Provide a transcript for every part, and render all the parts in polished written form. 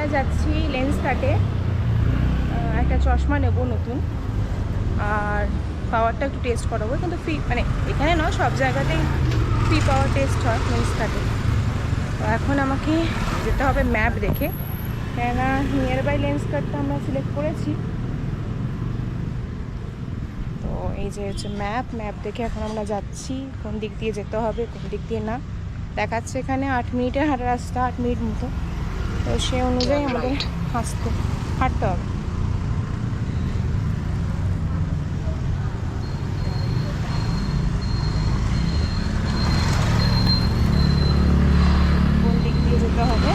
আমরা যাচ্ছি লেন্স কাটে, একটা চশমা নেব নতুন, আর পাওয়ারটা একটু টেস্ট করাবো। কিন্তু ফ্রি, মানে এখানে নয়, সব জায়গাতেই ফ্রি পাওয়ার টেস্ট হয় লেন্স কাটে। তো এখন আমাকে যেতে হবে ম্যাপ দেখে, কেননা নিয়ার বাই লেন্স কাটটা আমরা সিলেক্ট করেছি। তো এই যে হচ্ছে ম্যাপ দেখে এখন আমরা যাচ্ছি কোন দিক দিয়ে যেতে হবে, কোন দিক দিয়ে না। দেখাচ্ছে এখানে 8 মিনিটের হাঁটা রাস্তা, 8 মিনিট মতো। তো সে অনুযায়ী আমাদের হাঁটতে হবে। কোন দিক দিয়ে যেতে হবে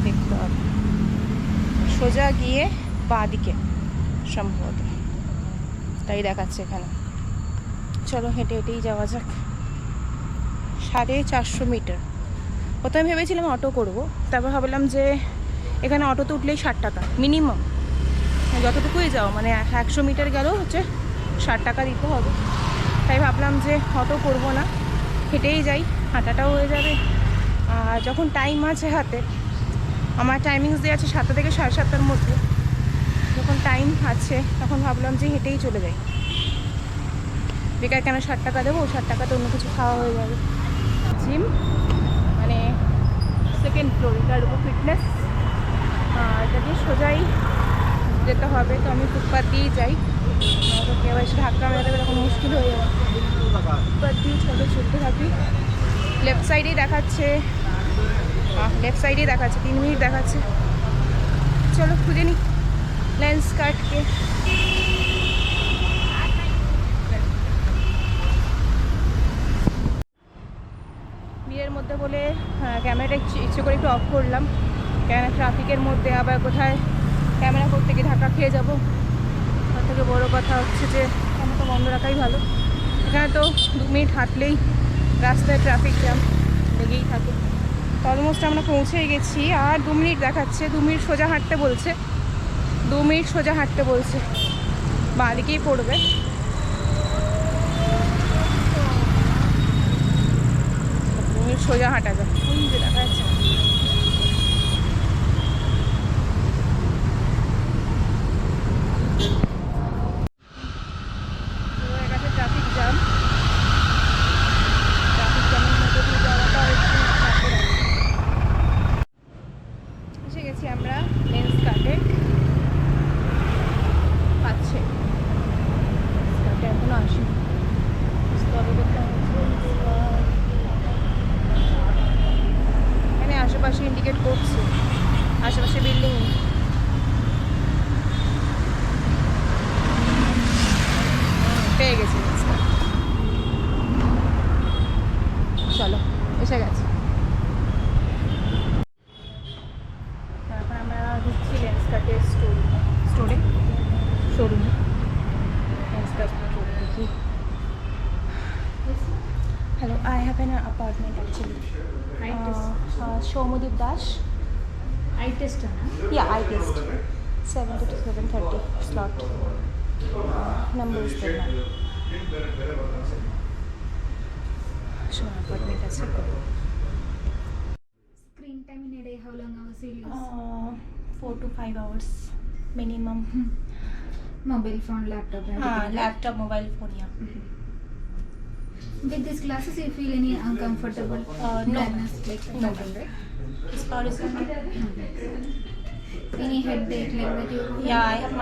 দেখতে হবে। সোজা গিয়ে বাঁ দিকে সম্ভবত, তাই দেখাচ্ছে এখানে। চলো হেঁটে হেঁটেই যাওয়া যাক। 450 মিটার। প্রথমে ভেবেছিলাম অটো করব, তারপর ভাবলাম যে এখানে অটোতে উঠলেই 60 টাকা মিনিমাম, যতটুকুই যাও, মানে 100 মিটার গেলেও হচ্ছে 60 টাকা দিতে হবে। তাই ভাবলাম যে অটো করব না, হেঁটেই যাই, হাঁটাটাও হয়ে যাবে। আর যখন টাইম আছে হাতে, আমার টাইমিংস দেওয়া আছে 7টা থেকে 7:30টার মধ্যে, যখন টাইম আছে তখন ভাবলাম যে হেঁটেই চলে যাই। বেকার কেন 60 টাকা দেবো, 60 টাকাতে অন্য কিছু খাওয়া হয়ে যাবে। জিম মানে সেকেন্ড ফ্লোর, এটার উপর ফিটনেস, এটা দিয়ে সোজাই যেতে হবে। তো আমি ফুটপাথ দিয়েই যাই, তো কেউ এসে ধাক্কা মেরে দেবে, তখন মুশকিল হয়ে যাবে। ফুটপাথ দিয়ে চলতে থাকি। লেফট সাইডেই দেখাচ্ছে 3 মিনিট দেখাচ্ছে। চলো খুঁজে নিই লেন্স কাটকে। ভিড়ের মধ্যে বলে ক্যামেরাটা ইচ্ছে করে একটু অফ করলাম, কেন ট্রাফিকের মধ্যে আবার কোথায় ক্যামেরা করতে গিয়ে ধাক্কা খেয়ে যাবো। তার থেকে বড়ো কথা হচ্ছে যে ক্যামেরাটা বন্ধ রাখাই ভালো। এখানে তো 2 মিনিট হাঁটলেই রাস্তায় ট্রাফিক জ্যাম লেগেই থাকে। তো অলমোস্ট আমরা পৌঁছেই গেছি, আর 2 মিনিট দেখাচ্ছে। 2 মিনিট সোজা হাঁটতে বলছে, 2 মিনিট সোজা হাঁটতে বলছে, বাঁ দিকেই পড়বে। সোজা হাঁটা যায়, ওই যে দেখা যাচ্ছে। ট্রাফিক জ্যাম, জ্যামের মধ্যে দিয়ে যাওয়াটা একটু চাপের। এসে গেছি আমরা লেন্স কাটে, পাচ্ছে কাটে এখনো আসেনি। এখানে আশেপাশে ইন্ডিকেট করছে, আশেপাশে বিল্ডিং। পেয়ে গেছি, চলো এসে গেছে। এখন আমরা ঢুকছি লেন্স কাটের শোরুমে। লেন্স কাট দেখি। Hello, I have an apartment actually. Shomudip Dash. Eye test, huh? Yeah, eye test. 7 to 7:30 slot. Number is there now. So apartment is good. Screen time in a day, how long hours you use? 4 to 5 hours minimum. Mobile phone, laptop, everything. Laptop, mobile phone, yeah. With these glasses, you feel any uncomfortable? No. Blindness, like No. that, right? As far as Any headache like that you? yeah, I have my